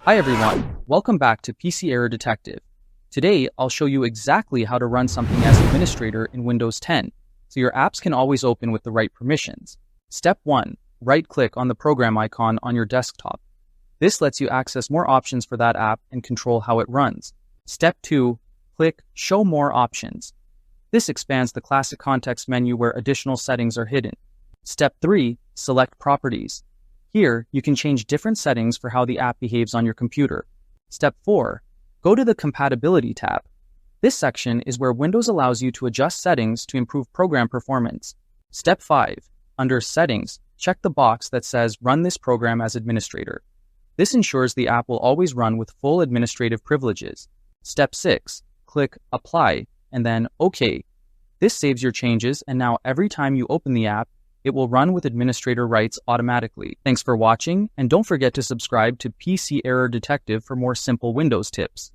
Hi everyone, welcome back to PC Error Detective. Today, I'll show you exactly how to run something as administrator in Windows 10, so your apps can always open with the right permissions. Step 1. Right-click on the program icon on your desktop. This lets you access more options for that app and control how it runs. Step 2. Click Show More Options. This expands the classic context menu where additional settings are hidden. Step 3. Select Properties. Here, you can change different settings for how the app behaves on your computer. Step 4. Go to the Compatibility tab. This section is where Windows allows you to adjust settings to improve program performance. Step 5. Under Settings, check the box that says Run this program as administrator. This ensures the app will always run with full administrative privileges. Step 6. Click Apply, and then OK. This saves your changes, and now every time you open the app, it will run with administrator rights automatically. Thanks for watching, and don't forget to subscribe to PC Error Detective for more simple Windows tips.